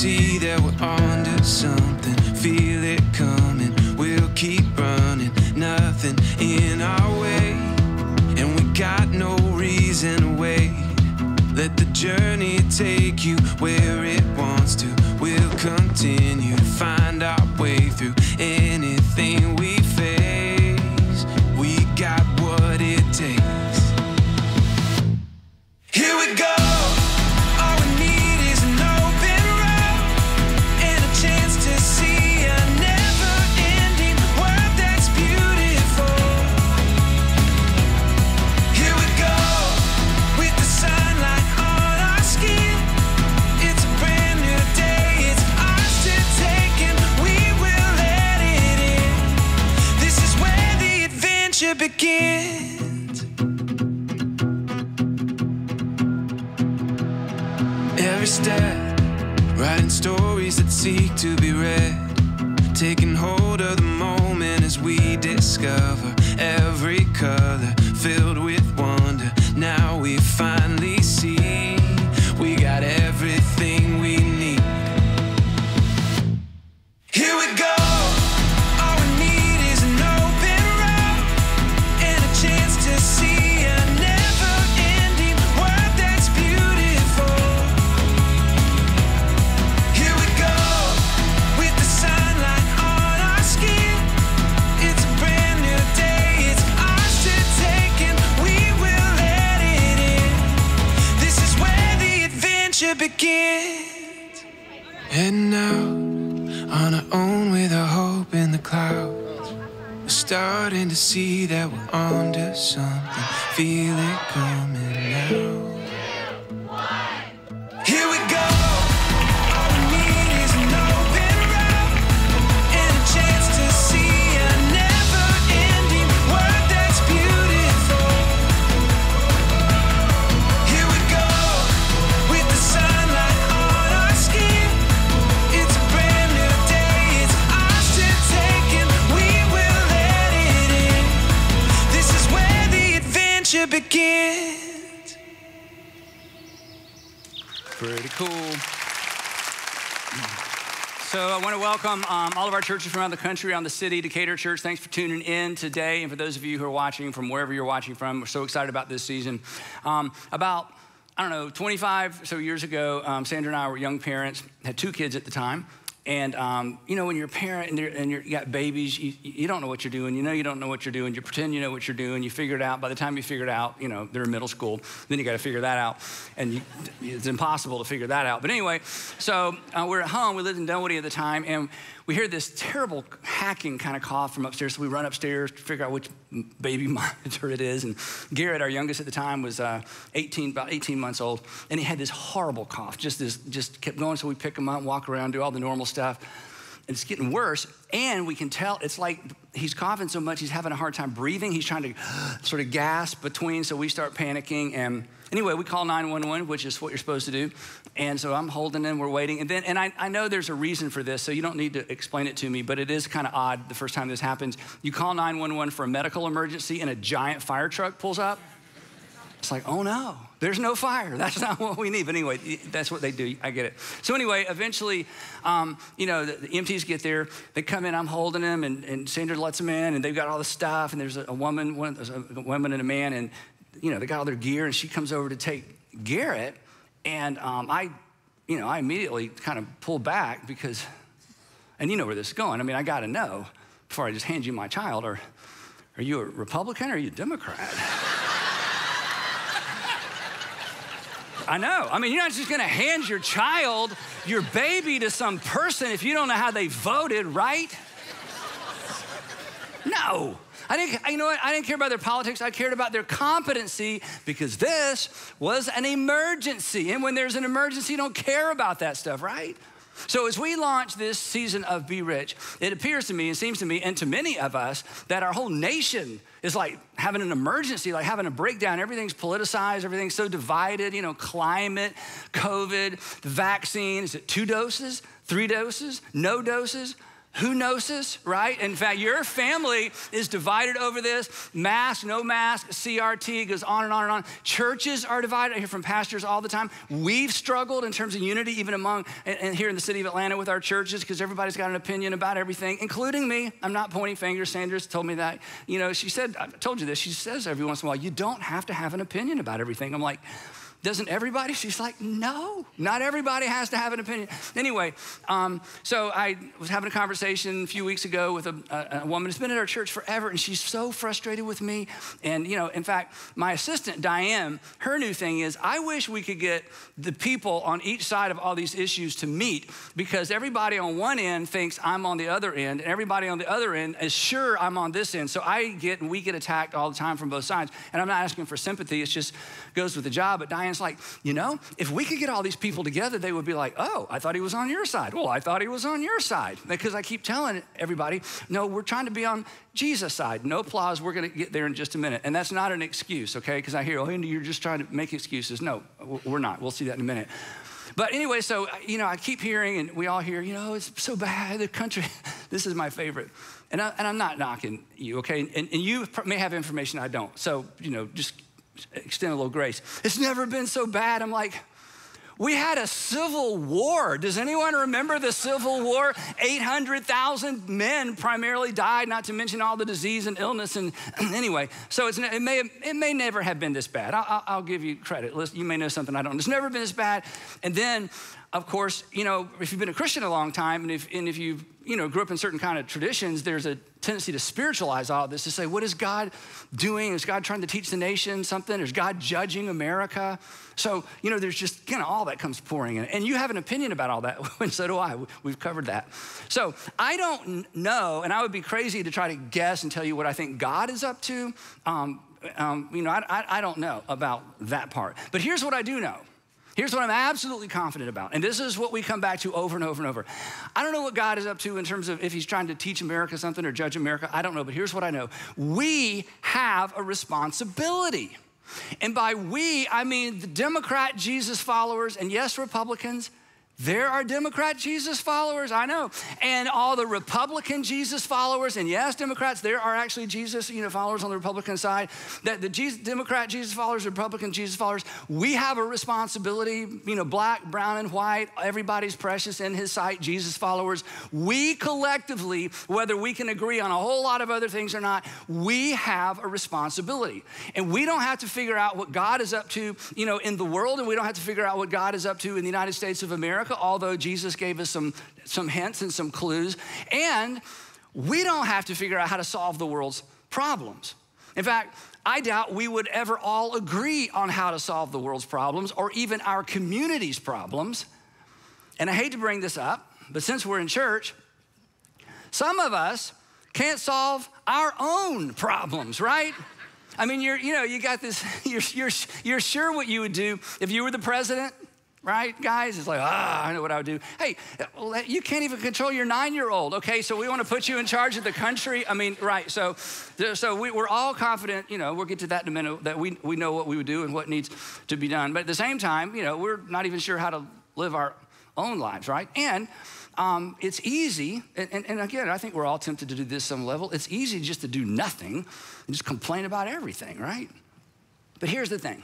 see that we're onto something. Feel it coming, we'll keep running. Nothing in our way, and we got no reason to wait. Let the journey take you where it wants to. We'll continue to find our way through anything we face. We got what it takes. Here we go. All we need is an open road and a chance to see a never-ending world that's beautiful. Here we go, with the sunlight on our skin. It's a brand new day, it's ours to take, and we will let it in. This is where the adventure begins. Every step, writing stories that seek to be read, taking hold of the moment as we discover every color filled with wonder. Now we finally see we got everything we need. Here we go. All we need is an open road and a chance to see a never-ending world that's beautiful. Here we go, with the sunlight on our skin. It's a brand new day, it's ours to take, and we will let it in. This is where the adventure begins. Heading out on our own with our hope in the clouds. We're starting to see that we're onto something. Feel it coming now. Here we go. All we need is an open road and a chance to see a never-ending world that's beautiful. Here we go, with the sunlight on our skin. It's a brand new day, it's ours to take, and we will let it in. This is where the adventure begins. Pretty cool. So I want to welcome all of our churches from around the country, around the city, Decatur Church. Thanks for tuning in today. And for those of you who are watching from wherever you're watching from, we're so excited about this season. About, 25 so years ago, Sandra and I were young parents, had 2 kids at the time. And, when you're a parent and you got babies, you don't know what you're doing. You don't know what you're doing. You pretend you know what you're doing. You figure it out. By the time you figure it out, they're in middle school. Then you got to figure that out. And it's impossible to figure that out. But anyway, so we're at home. We lived in Dunwoody at the time. And we hear this terrible hacking kind of cough from upstairs. So we run upstairs to figure out which baby monitor it is. And Garrett, our youngest at the time, was about 18 months old. And he had this horrible cough, just kept going. So we pick him up, walk around, do all the normal stuff. And it's getting worse. And we can tell it's like he's coughing so much, he's having a hard time breathing. He's trying to sort of gasp between. So we start panicking. And anyway, we call 911, which is what you're supposed to do. And so I'm holding him, we're waiting. And I know there's a reason for this, so you don't need to explain it to me, but it is kind of odd the first time this happens. You call 911 for a medical emergency and a giant fire truck pulls up. It's like, oh no, there's no fire. That's not what we need. But anyway, that's what they do. I get it. So anyway, eventually, the EMTs get there. They come in, I'm holding them, and Sandra lets them in, and they've got all the stuff, and there's a woman and a man, and they got all their gear, and she comes over to take Garrett, and I immediately kind of pull back because, and you know where this is going. I mean, I got to know before I just hand you my child, are you a Republican or are you a Democrat? I know. I mean, you're not just going to hand your child, your baby, to some person if you don't know how they voted, right? No. You know what? I didn't care about their politics. I cared about their competency because this was an emergency. And when there's an emergency, you don't care about that stuff, right? So as we launch this season of Be Rich, it appears to me, it seems to me, and to many of us, that our whole nation is like having an emergency, like having a breakdown. Everything's politicized, everything's so divided, climate, COVID, the vaccine. Is it 2 doses, 3 doses, no doses? Who knows this, right? In fact, your family is divided over this. Mask, no mask, CRT, goes on and on and on. Churches are divided. I hear from pastors all the time. We've struggled in terms of unity, even among, and here in the city of Atlanta with our churches, because everybody's got an opinion about everything, including me. I'm not pointing fingers. Sanders told me that. You know, she said, I told you this, she says every once in a while, you don't have to have an opinion about everything. I'm like, doesn't everybody? She's like, no, not everybody has to have an opinion. Anyway, so I was having a conversation a few weeks ago with a woman who's been at our church forever, and she's so frustrated with me. And, you know, in fact, my assistant, Diane, her new thing is, I wish we could get the people on each side of all these issues to meet, because everybody on one end thinks I'm on the other end, and everybody on the other end is sure I'm on this end. So we get attacked all the time from both sides. And I'm not asking for sympathy, it just goes with the job. But Diane's like, you know, if we could get all these people together, they would be like, oh, I thought he was on your side. Well, I thought he was on your side. Because I keep telling everybody, no, we're trying to be on Jesus' side. No applause, we're gonna get there in just a minute. And that's not an excuse, okay? Because I hear, oh, Andy, you're just trying to make excuses. No, we're not. We'll see that in a minute. But anyway, so, you know, I keep hearing, and we all hear, you know, it's so bad, the country. This is my favorite. And I'm not knocking you, okay? And you may have information I don't. So, you know, just extend a little grace. It's never been so bad. I'm like, we had a civil war. Does anyone remember the Civil War? 800,000 men primarily died, not to mention all the disease and illness. And anyway, so it may never have been this bad. I'll give you credit. You may know something I don't. It's never been this bad. And then, of course, you know, if you've been a Christian a long time, and if you grew up in certain kind of traditions, there's a tendency to spiritualize all of this, to say, what is God doing? Is God trying to teach the nation something? Is God judging America? So, you know, there's just kind of all that comes pouring in. And you have an opinion about all that, and so do I. We've covered that. So I don't know, and I would be crazy to try to guess and tell you what I think God is up to. You know, I don't know about that part. But here's what I do know. Here's what I'm absolutely confident about, and this is what we come back to over and over and over. I don't know what God is up to in terms of if he's trying to teach America something or judge America. I don't know, but here's what I know. We have a responsibility. And by we, I mean the Democrat Jesus followers, and yes, Republicans. There are Democrat Jesus followers, I know. And all the Republican Jesus followers, and yes, Democrats, there are actually Jesus, followers on the Republican side. That the Democrat Jesus followers, Republican Jesus followers, we have a responsibility, black, brown, and white, everybody's precious in his sight, Jesus followers. We collectively, whether we can agree on a whole lot of other things or not, we have a responsibility. And we don't have to figure out what God is up to, in the world, and we don't have to figure out what God is up to in the United States of America, although Jesus gave us some hints and some clues. And we don't have to figure out how to solve the world's problems. In fact, I doubt we would ever all agree on how to solve the world's problems or even our community's problems. And I hate to bring this up, but since we're in church, some of us can't solve our own problems, right? I mean, you got this, you're sure what you would do if you were the president, right, guys? It's like, I know what I would do. Hey, well, you can't even control your 9-year-old, okay? So we want to put you in charge of the country. I mean, right, so we're all confident, we'll get to that in a minute, that we know what we would do and what needs to be done. But at the same time, we're not even sure how to live our own lives, right? And it's easy, and again, I think we're all tempted to do this some level. It's easy just to do nothing and just complain about everything, right? But here's the thing.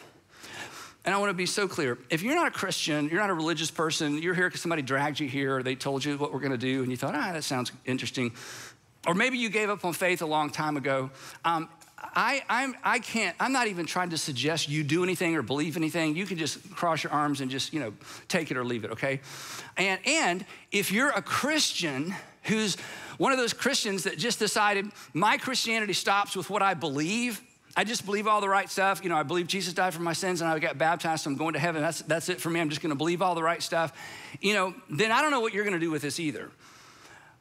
And I want to be so clear. If you're not a Christian, you're not a religious person, you're here because somebody dragged you here, or they told you what we're going to do, and you thought, that sounds interesting. Or maybe you gave up on faith a long time ago. I'm not even trying to suggest you do anything or believe anything. You can just cross your arms and just, take it or leave it, okay? And if you're a Christian who's one of those Christians that just decided, my Christianity stops with what I believe, I just believe all the right stuff. I believe Jesus died for my sins and I got baptized, so I'm going to heaven. That's it for me. I'm just gonna believe all the right stuff. Then I don't know what you're gonna do with this either.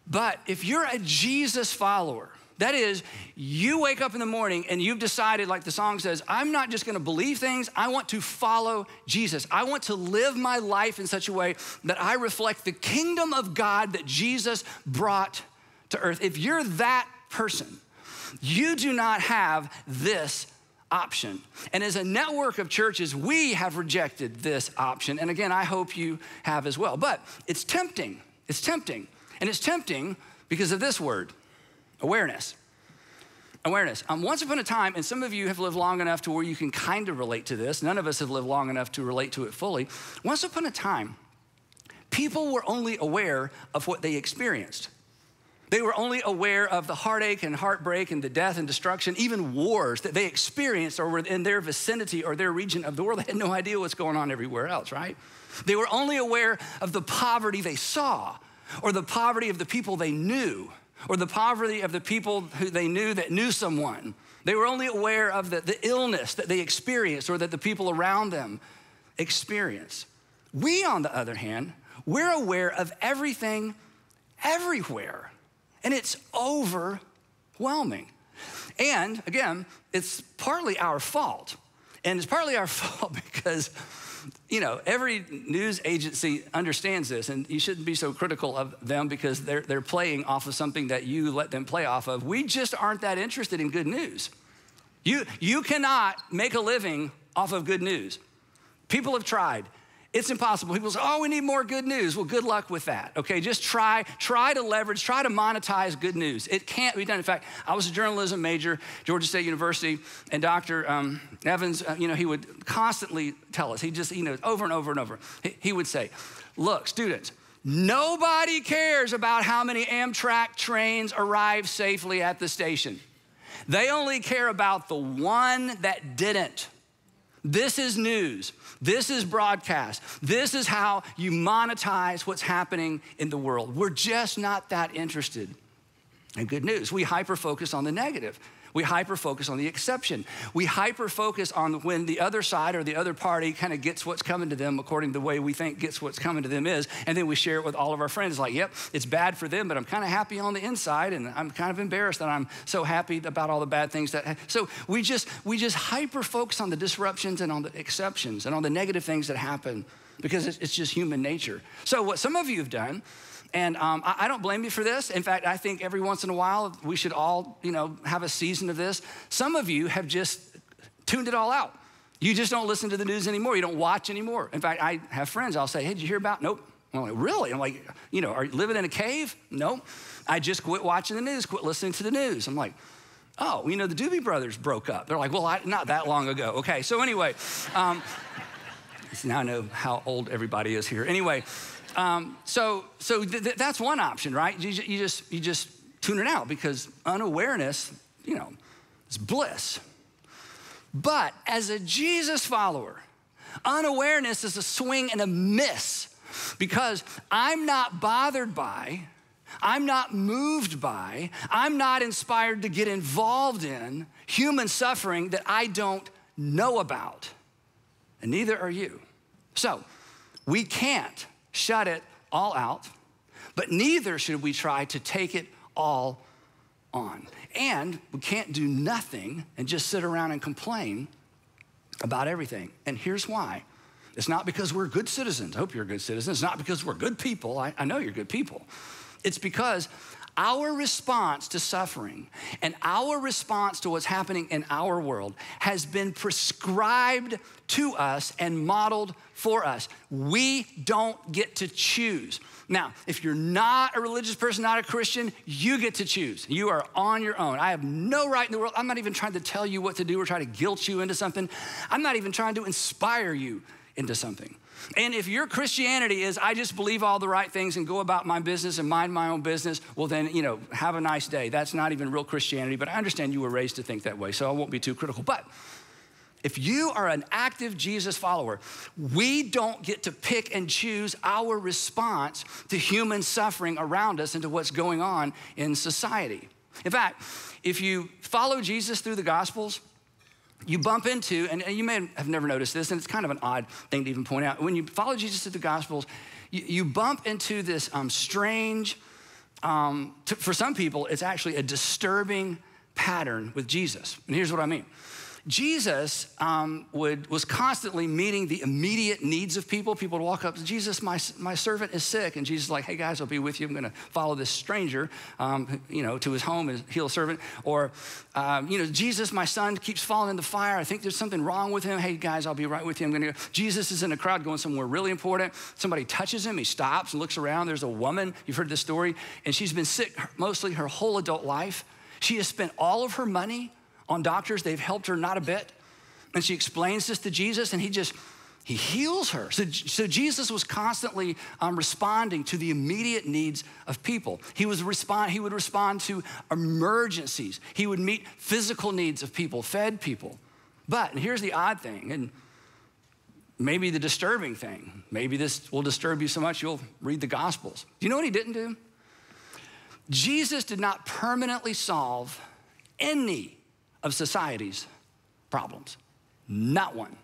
But if you're a Jesus follower, that is, you wake up in the morning and you've decided, like the song says, I'm not just gonna believe things, I want to follow Jesus. I want to live my life in such a way that I reflect the kingdom of God that Jesus brought to earth. If you're that person, you do not have this option. And as a network of churches, we have rejected this option. And again, I hope you have as well. But it's tempting. It's tempting. And it's tempting because of this word, awareness. Awareness. Once upon a time, and some of you have lived long enough to where you can kind of relate to this. None of us have lived long enough to relate to it fully. Once upon a time, people were only aware of what they experienced. They were only aware of the heartache and heartbreak and the death and destruction, even wars that they experienced or were in their vicinity or their region of the world. They had no idea what's going on everywhere else, right? They were only aware of the poverty they saw or the poverty of the people they knew or the poverty of the people who they knew that knew someone. They were only aware of the illness that they experienced or that the people around them experienced. We, on the other hand, we're aware of everything everywhere, and it's overwhelming. And again, it's partly our fault. And it's partly our fault because every news agency understands this, and you shouldn't be so critical of them because they're playing off of something that you let them play off of. We just aren't that interested in good news. You cannot make a living off of good news. People have tried. It's impossible. People say, oh, we need more good news. Well, good luck with that, okay? Just try to leverage, try to monetize good news. It can't be done. In fact, I was a journalism major, Georgia State University, and Dr. Evans, he would constantly tell us, he just, over and over and over, he would say, look, students, nobody cares about how many Amtrak trains arrive safely at the station. They only care about the one that didn't. This is news. This is broadcast. This is how you monetize what's happening in the world. We're just not that interested in good news. We hyper-focus on the negative. We hyper-focus on the exception. We hyper-focus on when the other side or the other party kind of gets what's coming to them according to the way we think gets what's coming to them is, and then we share it with all of our friends. Like, yep, it's bad for them, but I'm kind of happy on the inside, and I'm kind of embarrassed that I'm so happy about all the bad things that. So we just hyper-focus on the disruptions and on the exceptions and on the negative things that happen because it's just human nature. So what some of you have done. And I don't blame you for this. In fact, I think every once in a while, we should all, have a season of this. Some of you have just tuned it all out. You just don't listen to the news anymore. You don't watch anymore. In fact, I have friends, I'll say, hey, did you hear about? Nope. I'm like, really? I'm like, are you living in a cave? Nope. I just quit watching the news, quit listening to the news. I'm like, oh, the Doobie Brothers broke up. They're like, well, not that long ago. Okay, so anyway, now I know how old everybody is here. Anyway, so that's one option, right? You just tune it out because unawareness, is bliss. But as a Jesus follower, unawareness is a swing and a miss because I'm not bothered by, I'm not moved by, I'm not inspired to get involved in human suffering that I don't know about. And neither are you. So we can't shut it all out, but neither should we try to take it all on. And we can't do nothing and just sit around and complain about everything. And here's why. It's not because we're good citizens. I hope you're a good citizen. It's not because we're good people. I know you're good people. It's because our response to suffering and our response to what's happening in our world has been prescribed to us and modeled for us. We don't get to choose. Now, if you're not a religious person, not a Christian, you get to choose. You are on your own. I have no right in the world. I'm not even trying to tell you what to do or try to guilt you into something. I'm not even trying to inspire you into something. And if your Christianity is, I just believe all the right things and go about my business and mind my own business, well then, have a nice day. That's not even real Christianity, but I understand you were raised to think that way, so I won't be too critical. But if you are an active Jesus follower, we don't get to pick and choose our response to human suffering around us and to what's going on in society. In fact, if you follow Jesus through the Gospels, you bump into, and you may have never noticed this, and it's kind of an odd thing to even point out. When you follow Jesus through the Gospels, you bump into this strange, for some people, it's actually a disturbing pattern with Jesus. And here's what I mean. Jesus was constantly meeting the immediate needs of people. People would walk up to Jesus, my servant is sick. And Jesus is like, hey guys, I'll be with you. I'm gonna follow this stranger, to his home and heal a servant. Or, Jesus, my son keeps falling in the fire. I think there's something wrong with him. Hey guys, I'll be right with you. I'm gonna go. Jesus is in a crowd going somewhere really important. Somebody touches him, he stops and looks around. There's a woman, you've heard this story, and she's been sick mostly her whole adult life. She has spent all of her money on doctors. They've helped her not a bit. And she explains this to Jesus, and he heals her. So Jesus was constantly responding to the immediate needs of people. He would respond to emergencies. He would meet physical needs of people, fed people. But, and here's the odd thing, and maybe the disturbing thing. Maybe this will disturb you so much you'll read the Gospels. Do you know what he didn't do? Jesus did not permanently solve any of society's problems. Not one.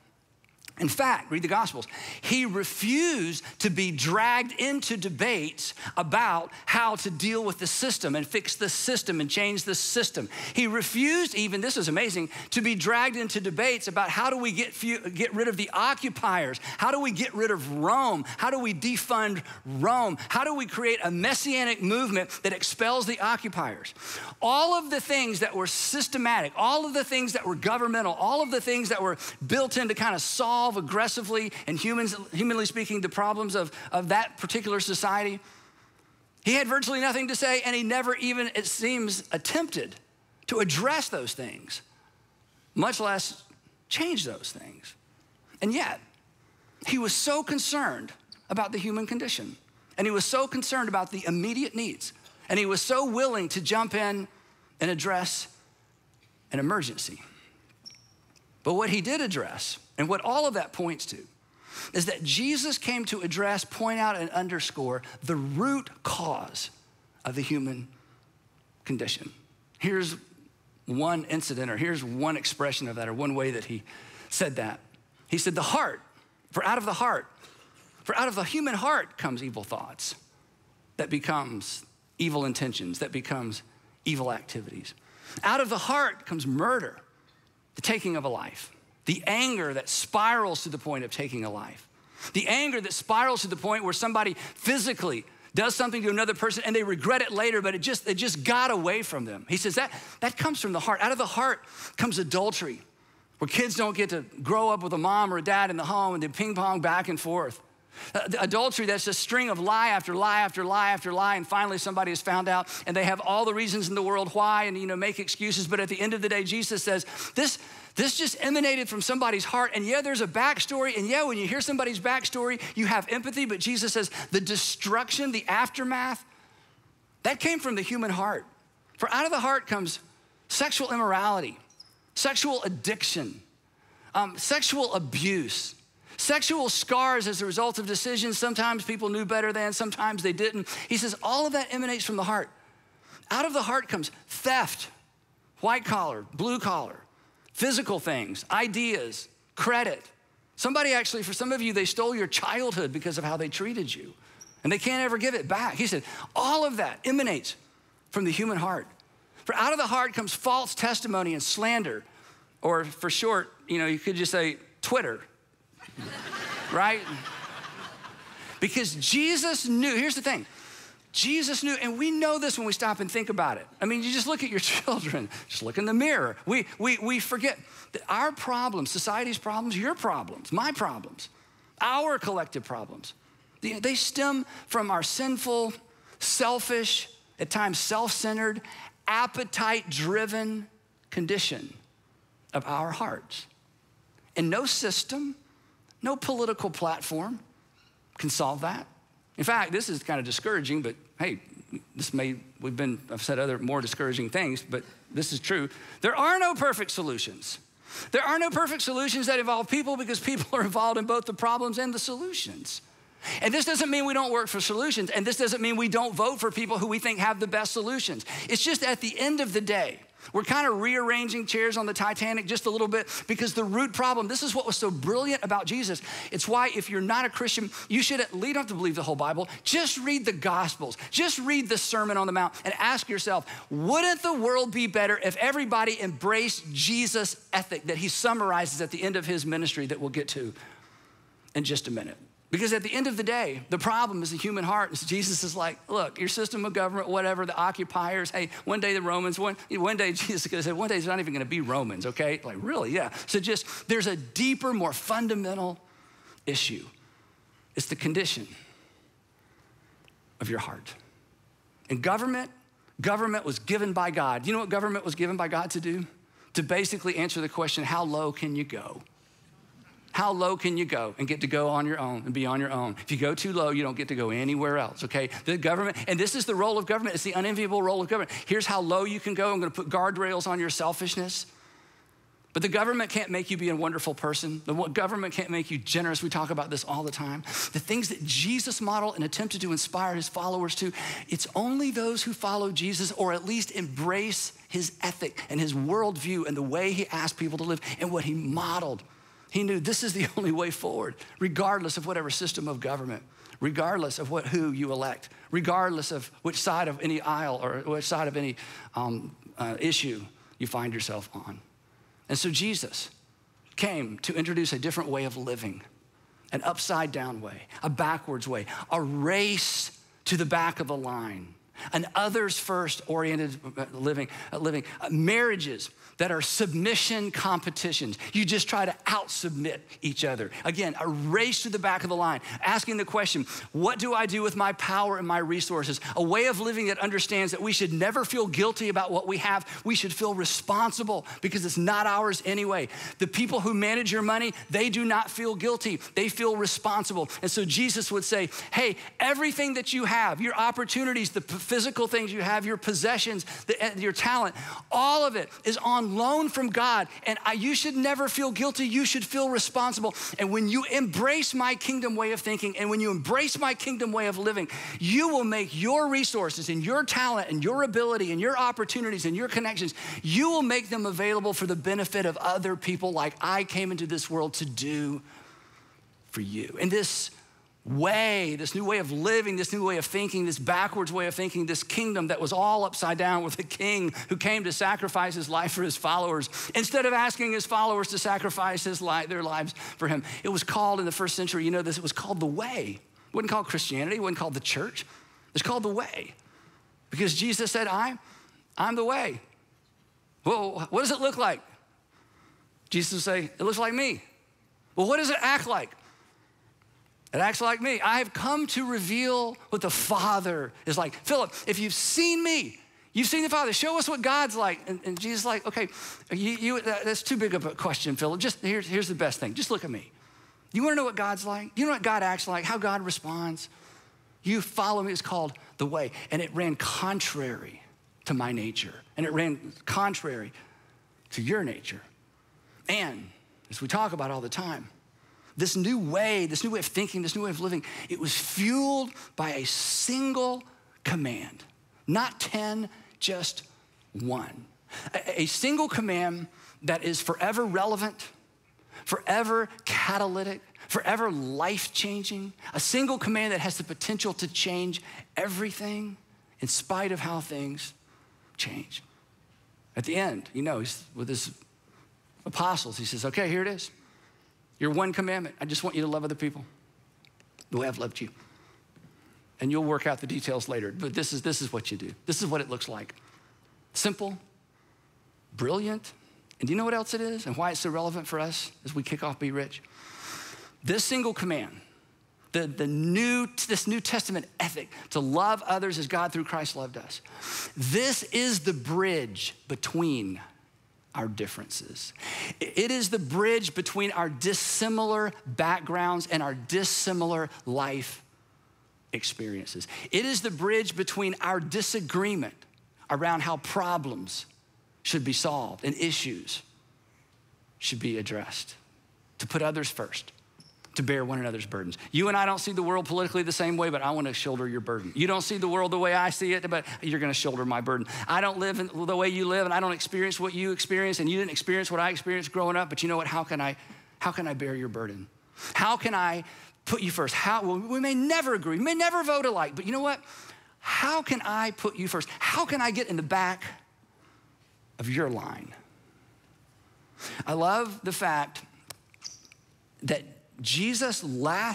In fact, read the Gospels. He refused to be dragged into debates about how to deal with the system and fix the system and change the system. He refused even, this is amazing, to be dragged into debates about how do we get rid of the occupiers? How do we get rid of Rome? How do we defund Rome? How do we create a messianic movement that expels the occupiers? All of the things that were systematic, all of the things that were governmental, all of the things that were built in to kind of solve aggressively and humanly speaking, the problems of that particular society. He had virtually nothing to say, and he never even, it seems, attempted to address those things, much less change those things. And yet, he was so concerned about the human condition, and he was so concerned about the immediate needs, and he was so willing to jump in and address an emergency. But what he did address, and what all of that points to, is that Jesus came to address, point out, and underscore the root cause of the human condition. Here's one incident, or here's one expression of that, or one way that he said that. He said, for out of the human heart comes evil thoughts, that becomes evil intentions, that becomes evil activities. Out of the heart comes murder, the taking of a life, the anger that spirals to the point of taking a life, the anger that spirals to the point where somebody physically does something to another person and they regret it later, but it just got away from them. He says that comes from the heart. Out of the heart comes adultery, where kids don't get to grow up with a mom or a dad in the home and they ping pong back and forth. Adultery, that's a string of lie after lie after lie after lie, and finally somebody is found out and they have all the reasons in the world why and make excuses, but at the end of the day, Jesus says, this just emanated from somebody's heart, and yeah, there's a backstory, and yeah, when you hear somebody's backstory, you have empathy, but Jesus says the destruction, the aftermath, that came from the human heart. For out of the heart comes sexual immorality, sexual addiction, sexual abuse, sexual scars as a result of decisions. Sometimes people knew better than, sometimes they didn't. He says all of that emanates from the heart. Out of the heart comes theft, white collar, blue collar, physical things, ideas, credit. Somebody actually, for some of you, they stole your childhood because of how they treated you, and they can't ever give it back. He said all of that emanates from the human heart. For out of the heart comes false testimony and slander, or for short, you could just say Twitter. Right? Because Jesus knew, here's the thing, Jesus knew, and we know this when we stop and think about it. I mean, you just look at your children, just look in the mirror. We forget that our problems, society's problems, your problems, my problems, our collective problems, they stem from our sinful, selfish, at times self-centered, appetite-driven condition of our hearts. And no system, no political platform can solve that. In fact, this is kind of discouraging, but hey, I've said other more discouraging things, but this is true. There are no perfect solutions. There are no perfect solutions that involve people, because people are involved in both the problems and the solutions. And this doesn't mean we don't work for solutions, and this doesn't mean we don't vote for people who we think have the best solutions. It's just at the end of the day, We're kind of rearranging chairs on the Titanic just a little bit because the root problem, this is what was so brilliant about Jesus. It's why if you're not a Christian, you should at least, don't have to believe the whole Bible, just read the Gospels, just read the Sermon on the Mount and ask yourself, wouldn't the world be better if everybody embraced Jesus' ethic that he summarizes at the end of his ministry that we'll get to in just a minute? Because at the end of the day, the problem is the human heart. And so Jesus is like, look, your system of government, whatever, the occupiers, hey, one day the Romans, one day Jesus is gonna say, one day it's not even gonna be Romans, okay? Like, really, yeah. So just, there's a deeper, more fundamental issue. It's the condition of your heart. And government was given by God. You know what government was given by God to do? To basically answer the question, how low can you go? How low can you go and get to go on your own and be on your own? If you go too low, you don't get to go anywhere else, okay? The government, and this is the role of government. It's the unenviable role of government. Here's how low you can go. I'm gonna put guardrails on your selfishness. But the government can't make you be a wonderful person. The government can't make you generous. We talk about this all the time. The things that Jesus modeled and attempted to inspire his followers to, it's only those who follow Jesus or at least embrace his ethic and his worldview and the way he asked people to live and what he modeled. He knew this is the only way forward, regardless of whatever system of government, regardless of who you elect, regardless of which side of any aisle or which side of any issue you find yourself on. And so Jesus came to introduce a different way of living, an upside down way, a backwards way, a race to the back of the line, an others first oriented living, marriages that are submission competitions. You just try to out-submit each other. Again, a race to the back of the line, asking the question, what do I do with my power and my resources? A way of living that understands that we should never feel guilty about what we have. We should feel responsible because it's not ours anyway. The people who manage your money, they do not feel guilty. They feel responsible. And so Jesus would say, hey, everything that you have, your opportunities, the physical things you have, your possessions, your talent, all of it is on loan from God. And you should never feel guilty. You should feel responsible. And when you embrace my kingdom way of thinking and when you embrace my kingdom way of living, you will make your resources and your talent and your ability and your opportunities and your connections, you will make them available for the benefit of other people like I came into this world to do for you. And this way, this new way of living, this new way of thinking, this backwards way of thinking, this kingdom that was all upside down with a king who came to sacrifice his life for his followers, instead of asking his followers to sacrifice their lives for him. It was called in the first century, you know this, it was called the way. It wasn't called Christianity, it wasn't called the church. It's called the way. Because Jesus said, I'm the way. Well, what does it look like? Jesus would say, it looks like me. Well, what does it act like? It acts like me. I have come to reveal what the Father is like. Philip, if you've seen me, you've seen the Father. Show us what God's like. And Jesus is like, okay, that's too big of a question, Philip. Just here's the best thing. Just look at me. You want to know what God's like? You know what God acts like, how God responds? You follow me. It's called the way. And it ran contrary to my nature. And it ran contrary to your nature. And as we talk about all the time, this new way of thinking, this new way of living, it was fueled by a single command. Not 10, just one. A single command that is forever relevant, forever catalytic, forever life-changing. A single command that has the potential to change everything in spite of how things change. At the end, he's with his apostles, he says, okay, here it is. Your one commandment, I just want you to love other people the way I've loved you. And you'll work out the details later, but this is what you do. This is what it looks like. Simple, brilliant, and do you know what else it is and why it's so relevant for us as we kick off Be Rich? This single command, this New Testament ethic to love others as God through Christ loved us. This is the bridge between our differences. It is the bridge between our dissimilar backgrounds and our dissimilar life experiences. It is the bridge between our disagreement around how problems should be solved and issues should be addressed. To put others first, to bear one another's burdens. You and I don't see the world politically the same way, but I want to shoulder your burden. You don't see the world the way I see it, but you're going to shoulder my burden. I don't live the way you live, and I don't experience what you experience, and you didn't experience what I experienced growing up, but you know what? How can I bear your burden? How can I put you first? Well, we may never agree, we may never vote alike, but you know what? How can I put you first? How can I get in the back of your line? I love the fact that Jesus'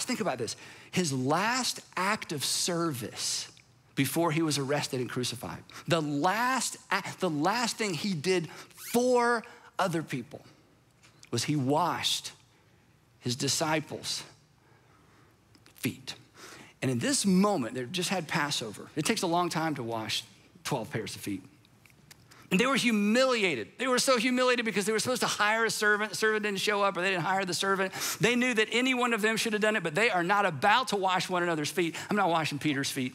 think about this, his last act of service before he was arrested and crucified, the last thing he did for other people was he washed his disciples' feet. And in this moment, they just had Passover. It takes a long time to wash 12 pairs of feet. And they were humiliated. They were so humiliated because they were supposed to hire a servant. The servant didn't show up, or they didn't hire the servant. They knew that any one of them should have done it, but they are not about to wash one another's feet. I'm not washing Peter's feet.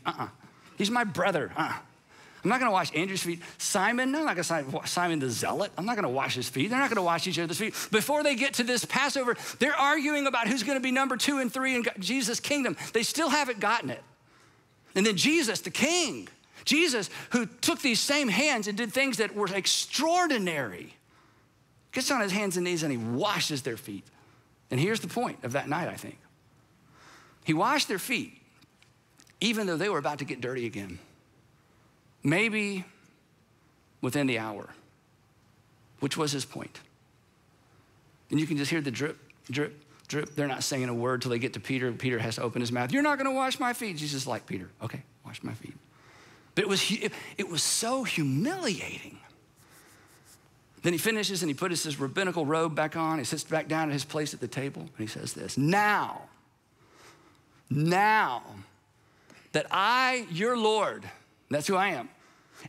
He's my brother. I'm not gonna wash Andrew's feet. Simon, no, I'm not gonna wash Simon the Zealot. I'm not gonna wash his feet. They're not gonna wash each other's feet. Before they get to this Passover, they're arguing about who's gonna be number 2 and 3 in Jesus' kingdom. They still haven't gotten it. And then Jesus, the king, Jesus, who took these same hands and did things that were extraordinary, gets on his hands and knees and he washes their feet. And here's the point of that night, I think. He washed their feet, even though they were about to get dirty again. Maybe within the hour, which was his point. And you can just hear the drip, drip, drip. They're not saying a word till they get to Peter. Peter has to open his mouth. You're not gonna wash my feet. Jesus is like, Peter, okay, wash my feet. But it was so humiliating. Then he finishes and he puts his rabbinical robe back on. He sits back down at his place at the table and he says this, now that I, your Lord, that's who I am,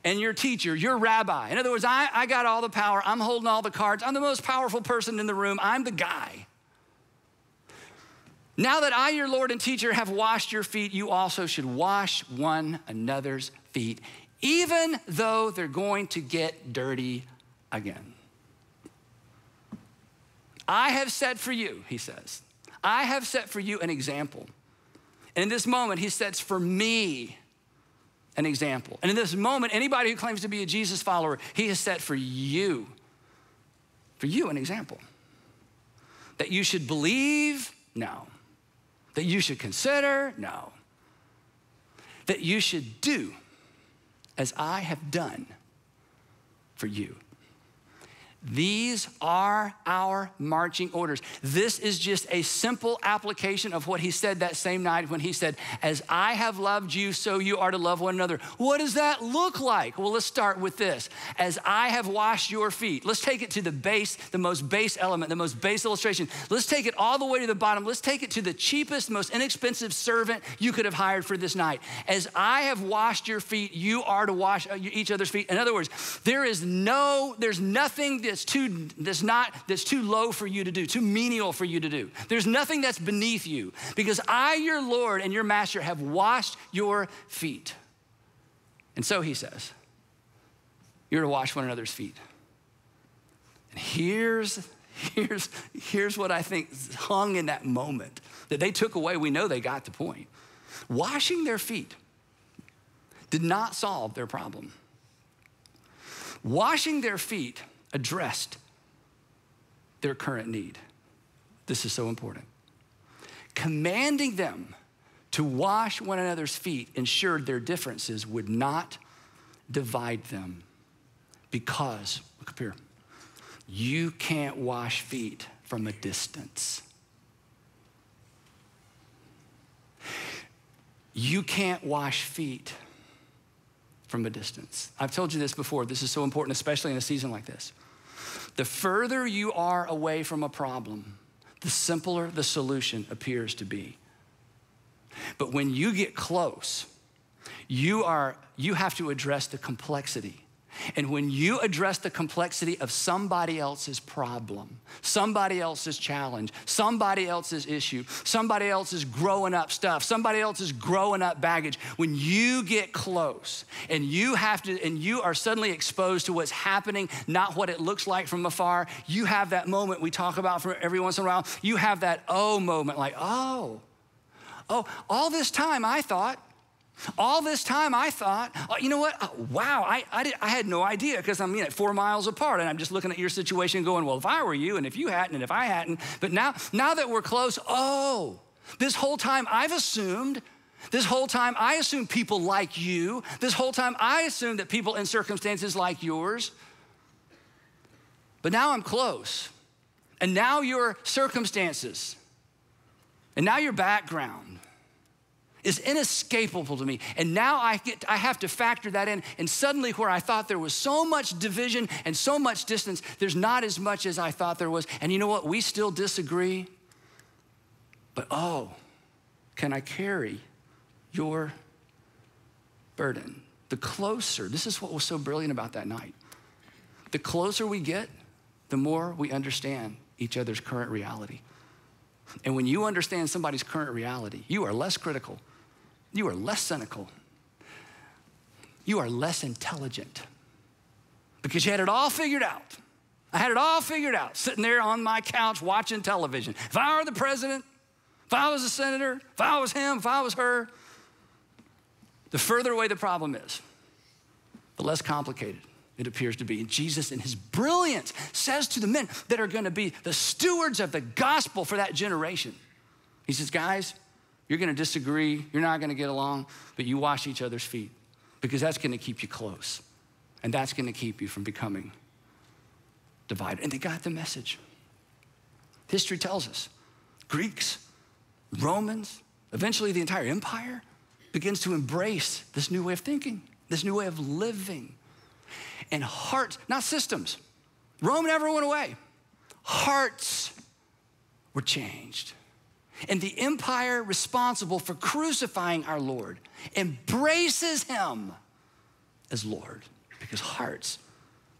and your teacher, your rabbi. In other words, I got all the power. I'm holding all the cards. I'm the most powerful person in the room. I'm the guy. Now that I, your Lord and teacher, have washed your feet, you also should wash one another's feet, even though they're going to get dirty again. I have set for you, he says, I have set for you an example. And in this moment, he sets for me an example. And in this moment, anybody who claims to be a Jesus follower, he has set for you an example. That you should believe? No. That you should consider? No. That you should do as I have done for you. These are our marching orders. This is just a simple application of what he said that same night when he said, as I have loved you, so you are to love one another. What does that look like? Well, let's start with this. As I have washed your feet. Let's take it to the base, the most base element, the most base illustration. Let's take it all the way to the bottom. Let's take it to the cheapest, most inexpensive servant you could have hired for this night. As I have washed your feet, you are to wash each other's feet. In other words, there's nothing that's too low for you to do, too menial for you to do. There's nothing that's beneath you because I, your Lord and your master, have washed your feet. And so he says, you're to wash one another's feet. And here's what I think hung in that moment that they took away. We know they got the point. Washing their feet did not solve their problem. Washing their feet addressed their current need. This is so important. Commanding them to wash one another's feet ensured their differences would not divide them because, look up here, you can't wash feet from a distance. You can't wash feet from a distance. I've told you this before. This is so important, especially in a season like this. The further you are away from a problem, the simpler the solution appears to be. But when you get close, you have to address the complexity And when you address the complexity of somebody else's problem, somebody else's challenge, somebody else's issue, somebody else's growing up stuff, somebody else's growing up baggage, when you get close and you are suddenly exposed to what's happening, not what it looks like from afar, you have that moment we talk about for every once in a while. You have that oh moment, like, oh, all this time I thought, you know what? Wow, I had no idea because I'm 4 miles apart and I'm just looking at your situation going, well, if I were you and if you hadn't and if I hadn't, but now that we're close, this whole time I assumed people like you. This whole time I assumed that people in circumstances like yours. But now I'm close. And now your circumstances and now your background is inescapable to me. And now I have to factor that in. And suddenly where I thought there was so much division and so much distance, there's not as much as I thought there was. And you know what? We still disagree. But can I carry your burden? The closer, this is what was so brilliant about that night. The closer we get, the more we understand each other's current reality. And when you understand somebody's current reality, you are less critical, you are less cynical, you are less intelligent because you had it all figured out. I had it all figured out, sitting there on my couch watching television. If I were the president, if I was a senator, if I was him, if I was her, the further away the problem is, the less complicated it appears to be. And Jesus, in his brilliance, says to the men that are gonna be the stewards of the gospel for that generation, he says, guys, you're gonna disagree, you're not gonna get along, but you wash each other's feet because that's gonna keep you close and that's gonna keep you from becoming divided. And they got the message. History tells us, Greeks, Romans, eventually the entire empire begins to embrace this new way of thinking, this new way of living. And hearts, not systems. Rome never went away. Hearts were changed. And the empire responsible for crucifying our Lord embraces him as Lord because hearts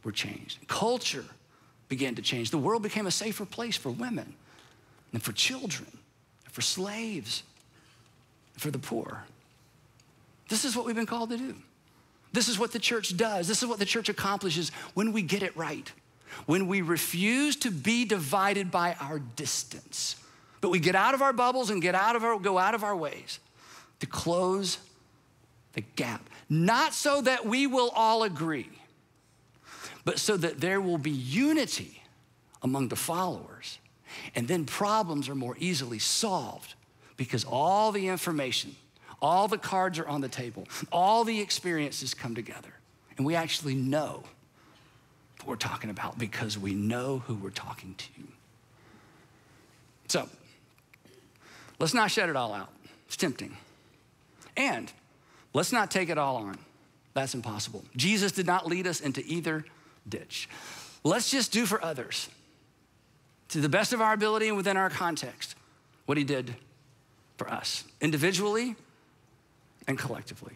were changed. Culture began to change. The world became a safer place for women and for children, and for slaves, and for the poor. This is what we've been called to do. This is what the church does. This is what the church accomplishes when we get it right. When we refuse to be divided by our distance, but we get out of our bubbles and go out of our ways to close the gap. Not so that we will all agree, but so that there will be unity among the followers. And then problems are more easily solved because all the information, all the cards are on the table. All the experiences come together. And we actually know what we're talking about because we know who we're talking to. So, let's not shut it all out. It's tempting. And let's not take it all on. That's impossible. Jesus did not lead us into either ditch. Let's just do for others, to the best of our ability and within our context, what he did for us, individually and collectively.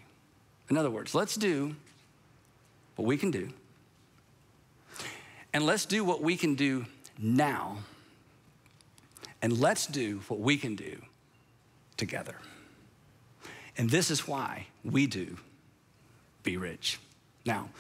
In other words, let's do what we can do. And let's do what we can do now. And let's do what we can do together. And this is why we do Be Rich. Now,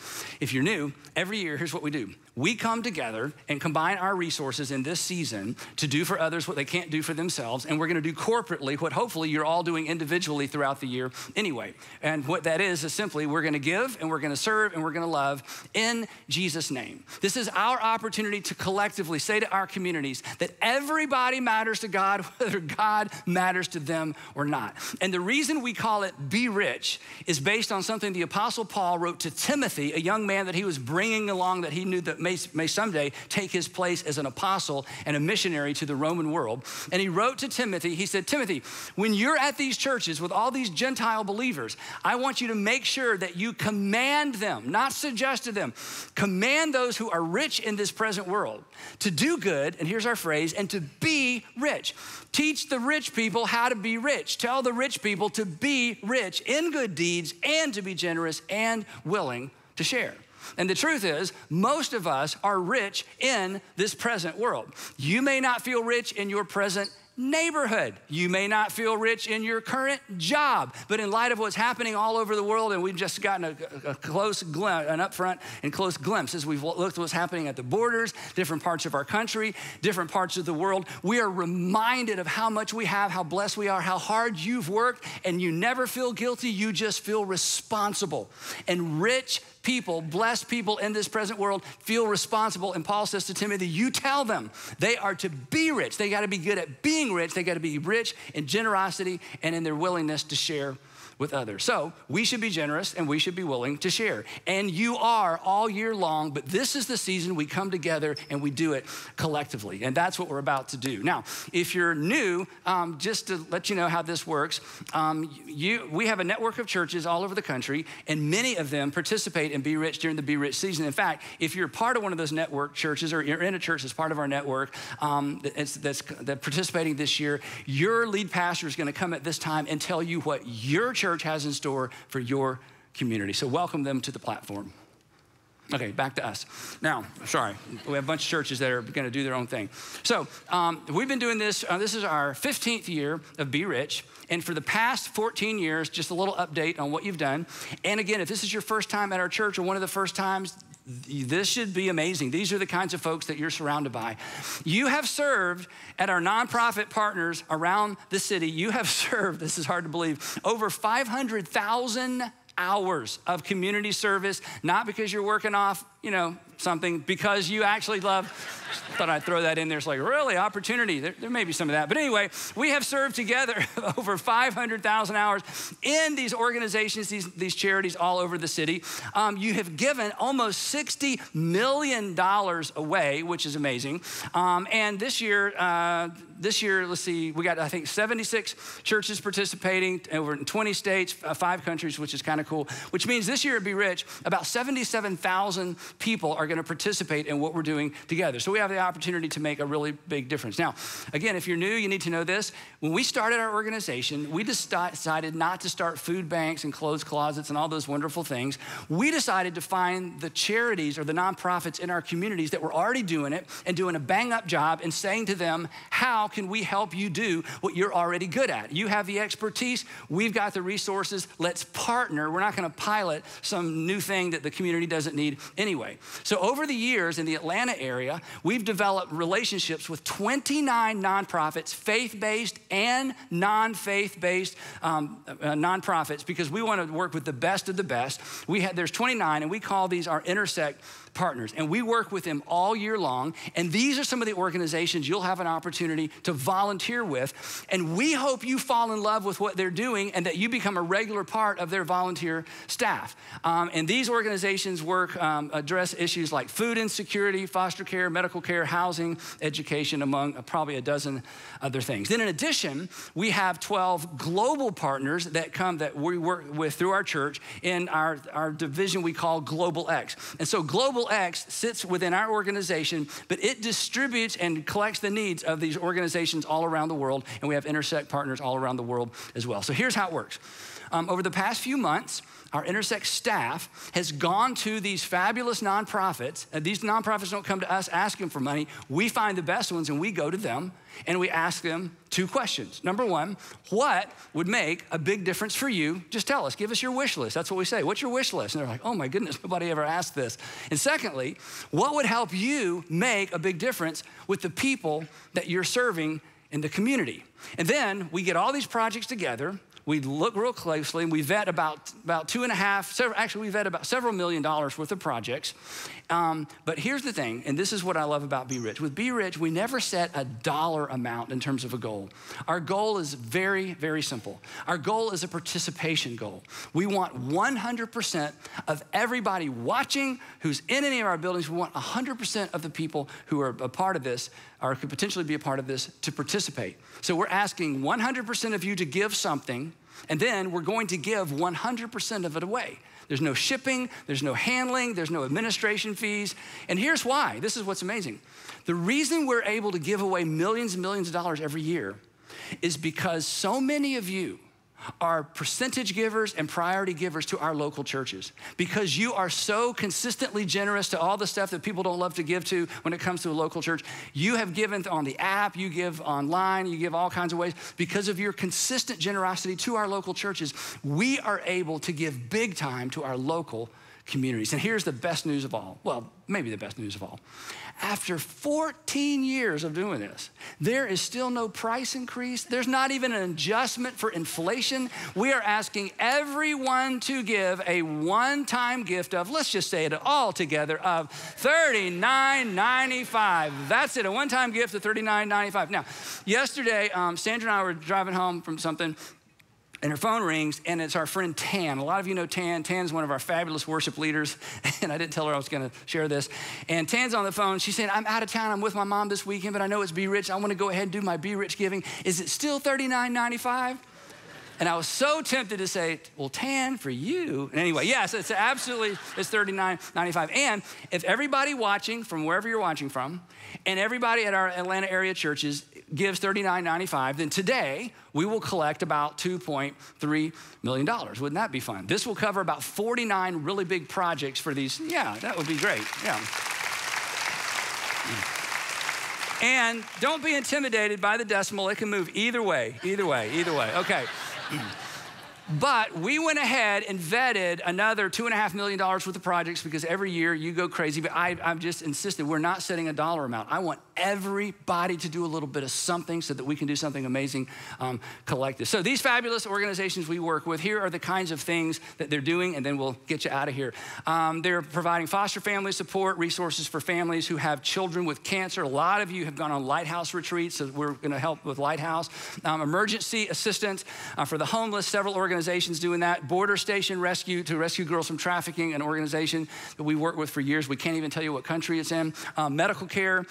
if you're new, every year, here's what we do. We come together and combine our resources in this season to do for others what they can't do for themselves. And we're gonna do corporately what hopefully you're all doing individually throughout the year anyway. And what that is simply we're gonna give and we're gonna serve and we're gonna love in Jesus' name. This is our opportunity to collectively say to our communities that everybody matters to God, whether God matters to them or not. And the reason we call it Be Rich is based on something the Apostle Paul wrote to Timothy, a young man that he was bringing along that he knew that may someday take his place as an apostle and a missionary to the Roman world. And he wrote to Timothy, he said, Timothy, when you're at these churches with all these Gentile believers, I want you to make sure that you command them, not suggest to them, command those who are rich in this present world to do good, and here's our phrase, and to be rich. Teach the rich people how to be rich. Tell the rich people to be rich in good deeds and to be generous and willing to share. And the truth is, most of us are rich in this present world. You may not feel rich in your present neighborhood. You may not feel rich in your current job, but in light of what's happening all over the world, and we've just gotten a close glimpse, an upfront and close glimpse as we've looked at what's happening at the borders, different parts of our country, different parts of the world, we are reminded of how much we have, how blessed we are, how hard you've worked, and you never feel guilty, you just feel responsible. And rich people, blessed people in this present world feel responsible. And Paul says to Timothy, you tell them they are to be rich. They got to be good at being rich. They got to be rich in generosity and in their willingness to share with others. So we should be generous and we should be willing to share. And you are all year long, but this is the season we come together and we do it collectively. And that's what we're about to do. Now, if you're new, just to let you know how this works, we have a network of churches all over the country, and many of them participate in Be Rich during the Be Rich season. In fact, if you're part of one of those network churches or you're in a church that's part of our network that's participating this year, your lead pastor is going to come at this time and tell you what your church has in store for your community. So welcome them to the platform. Okay, back to us. Now, sorry, we have a bunch of churches that are going to do their own thing. So we've been doing this. This is our 15th year of Be Rich. And for the past 14 years, just a little update on what you've done. And again, if this is your first time at our church or one of the first times, this should be amazing. These are the kinds of folks that you're surrounded by. You have served at our nonprofit partners around the city. You have served, this is hard to believe, over 500,000 hours of community service, not because you're working off, something, because you actually love, thought I'd throw that in there. It's like, really, opportunity. There may be some of that. But anyway, we have served together over 500,000 hours in these organizations, these charities all over the city. You have given almost $60 million away, which is amazing. And this year, let's see, we got, I think, 76 churches participating over in 20 states, 5 countries, which is kind of cool, which means this year at Be Rich, about 77,000 people are going to participate in what we're doing together. So we have the opportunity to make a really big difference. Now, again, if you're new, you need to know this. When we started our organization, we decided not to start food banks and clothes closets and all those wonderful things. We decided to find the charities or the nonprofits in our communities that were already doing it and doing a bang-up job and saying to them, how can we help you do what you're already good at? You have the expertise. We've got the resources. Let's partner. We're not going to pilot some new thing that the community doesn't need anyway. So over the years in the Atlanta area, we've developed relationships with 29 nonprofits, faith-based and non-faith-based nonprofits, because we want to work with the best of the best. There's 29, and we call these our Intersect partners, and we work with them all year long. And these are some of the organizations you'll have an opportunity to volunteer with. And we hope you fall in love with what they're doing and that you become a regular part of their volunteer staff. And these organizations address issues like food insecurity, foster care, medical care, housing, education, among probably a dozen other things. Then in addition, we have 12 global partners that we work with through our church in our division we call Global X. And so Global X sits within our organization, but it distributes and collects the needs of these organizations all around the world, and we have Intersect partners all around the world as well. So here's how it works. Over the past few months, our Intersect staff has gone to these fabulous nonprofits. These nonprofits don't come to us asking for money. We find the best ones and we go to them and we ask them 2 questions. Number 1, what would make a big difference for you? Just tell us, give us your wish list. That's what we say. What's your wish list? And they're like, oh my goodness, nobody ever asked this. And secondly, what would help you make a big difference with the people that you're serving in the community? And then we get all these projects together. We look real closely and we vet about we vet about several $1 million worth of projects. But here's the thing, and this is what I love about Be Rich. With Be Rich, we never set a dollar amount in terms of a goal. Our goal is very, very simple. Our goal is a participation goal. We want 100% of everybody watching who's in any of our buildings. We want 100% of the people who are a part of this or could potentially be a part of this to participate. So we're asking 100% of you to give something, and then we're going to give 100% of it away. There's no shipping, there's no handling, there's no administration fees. And here's why. This is what's amazing. The reason we're able to give away millions and millions of dollars every year is because so many of you are percentage givers and priority givers to our local churches. Because you are so consistently generous to all the stuff that people don't love to give to when it comes to a local church. You have given on the app, you give online, you give all kinds of ways. Because of your consistent generosity to our local churches, we are able to give big time to our local communities. And here's the best news of all. Well, maybe the best news of all. After 14 years of doing this, there is still no price increase. There's not even an adjustment for inflation. We are asking everyone to give a one-time gift of, let's just say it all together, of $39.95. That's it, a one-time gift of $39.95. Now, yesterday, Sandra and I were driving home from something, and her phone rings, and it's our friend Tan. A lot of you know Tan. Tan's one of our fabulous worship leaders, and I didn't tell her I was gonna share this. And Tan's on the phone. She's saying, I'm out of town. I'm with my mom this weekend, but I know it's Be Rich. I wanna go ahead and do my Be Rich giving. Is it still $39.95? And I was so tempted to say, well, Tan, for you. And anyway, yes, it's absolutely, it's $39.95. And if everybody watching from wherever you're watching from, and everybody at our Atlanta area churches gives $39.95, then today we will collect about $2.3 million. Wouldn't that be fun? This will cover about 49 really big projects for these. Yeah, that would be great, yeah. And don't be intimidated by the decimal. It can move either way, either way, either way. Okay. But we went ahead and vetted another $2.5 million worth of projects because every year you go crazy, but I've just insisted we're not setting a dollar amount. I want everybody to do a little bit of something so that we can do something amazing collective. So these fabulous organizations we work with, here are the kinds of things that they're doing, and then we'll get you out of here. They're providing foster family support, resources for families who have children with cancer. A lot of you have gone on Lighthouse retreats, so we're gonna help with Lighthouse. Emergency assistance for the homeless, several organizations doing that. Border Station Rescue to rescue girls from trafficking, an organization that we work with for years. We can't even tell you what country it's in. Medical care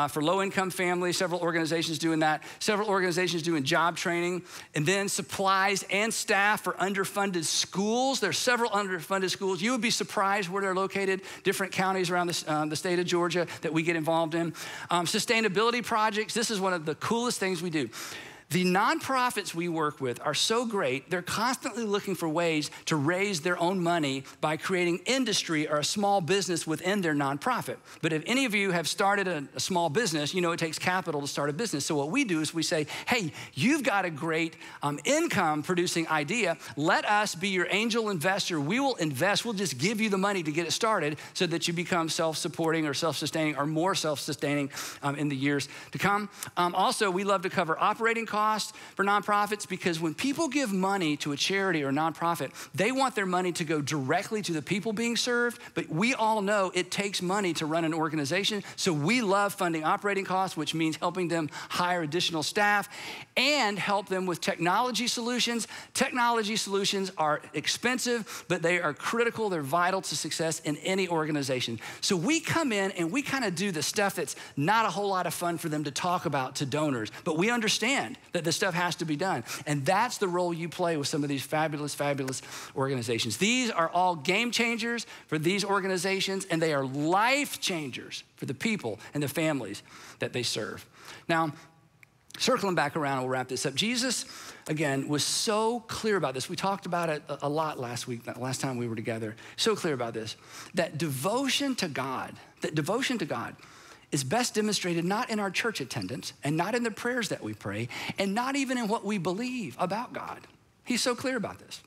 for low-income families, several organizations doing that. Several organizations doing job training. And then supplies and staff for underfunded schools. There's several underfunded schools. You would be surprised where they're located, different counties around the state of Georgia that we get involved in. Sustainability projects. This is one of the coolest things we do. The nonprofits we work with are so great, they're constantly looking for ways to raise their own money by creating industry or a small business within their nonprofit. But if any of you have started a small business, you know it takes capital to start a business. So what we do is we say, hey, you've got a great income producing idea. Let us be your angel investor. We will invest. We'll just give you the money to get it started so that you become self-supporting or self-sustaining or more self-sustaining in the years to come. Also, we love to cover operating costs for nonprofits because when people give money to a charity or a nonprofit, they want their money to go directly to the people being served, but we all know it takes money to run an organization, so we love funding operating costs, which means helping them hire additional staff and help them with technology solutions. Technology solutions are expensive, but they are critical, they're vital to success in any organization. So we come in and we kind of do the stuff that's not a whole lot of fun for them to talk about to donors, but we understand that this stuff has to be done. And that's the role you play with some of these fabulous, fabulous organizations. These are all game changers for these organizations, and they are life changers for the people and the families that they serve. Now, circling back around, we'll wrap this up. Jesus, again, was so clear about this. We talked about it a lot last week, that last time we were together. So clear about this, that devotion to God is best demonstrated not in our church attendance and not in the prayers that we pray and not even in what we believe about God. He's so clear about this.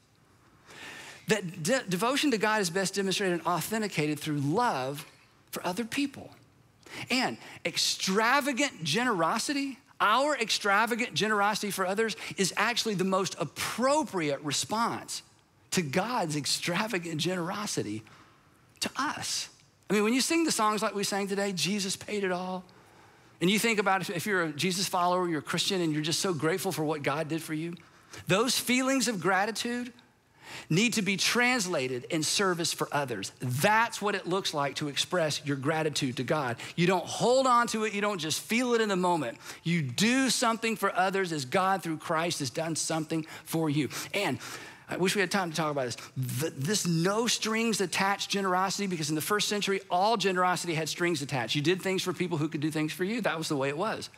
That devotion to God is best demonstrated and authenticated through love for other people. And extravagant generosity, our extravagant generosity for others is actually the most appropriate response to God's extravagant generosity to us. I mean, when you sing the songs like we sang today, Jesus paid it all, and you think about if you're a Jesus follower, you're a Christian, and you're just so grateful for what God did for you, those feelings of gratitude need to be translated in service for others. That's what it looks like to express your gratitude to God. You don't hold on to it. You don't just feel it in the moment. You do something for others as God through Christ has done something for you. And I wish we had time to talk about this. This no strings attached generosity, because in the first century, all generosity had strings attached. You did things for people who could do things for you. That was the way it was.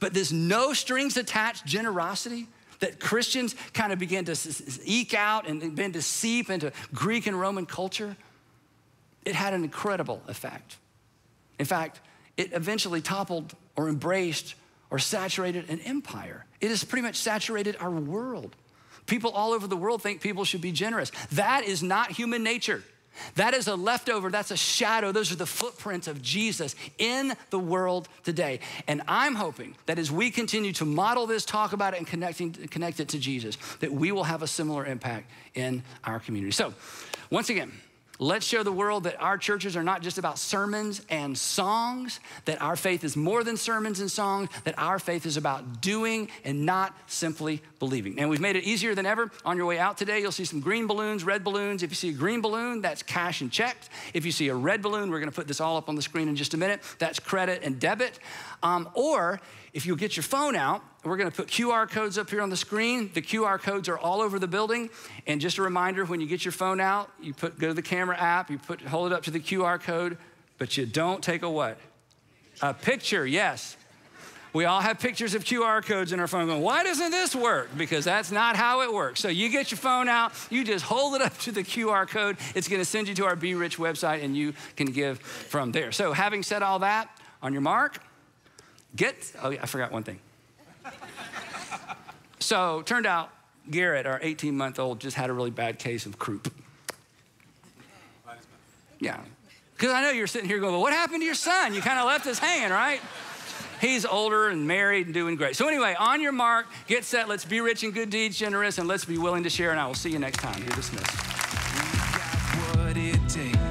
But this no strings attached generosity, that Christians kind of began to eke out and began to seep into Greek and Roman culture, it had an incredible effect. In fact, it eventually toppled or embraced or saturated an empire. It has pretty much saturated our world. People all over the world think people should be generous. That is not human nature. That is a leftover, that's a shadow. Those are the footprints of Jesus in the world today. And I'm hoping that as we continue to model this, talk about it, and connect it to Jesus, that we will have a similar impact in our community. So, once again, let's show the world that our churches are not just about sermons and songs, that our faith is more than sermons and songs, that our faith is about doing and not simply believing. And we've made it easier than ever. On your way out today, you'll see some green balloons, red balloons. If you see a green balloon, that's cash and checks. If you see a red balloon, we're gonna put this all up on the screen in just a minute, that's credit and debit. Or if you get your phone out, we're gonna put QR codes up here on the screen. The QR codes are all over the building. And just a reminder, when you get your phone out, you go to the camera app, hold it up to the QR code, but you don't take a what? A picture, yes. We all have pictures of QR codes in our phone going, why doesn't this work? Because that's not how it works. So you get your phone out, you just hold it up to the QR code. It's gonna send you to our Be Rich website and you can give from there. So having said all that, on your mark, oh yeah, I forgot one thing. So turned out Garrett, our 18-month-old, just had a really bad case of croup. Yeah, because I know you're sitting here going, well, what happened to your son? You kind of left us hanging, right? He's older and married and doing great. So anyway, on your mark, get set. Let's be rich in good deeds, generous, and let's be willing to share. And I will see you next time. You're dismissed. We got what it takes.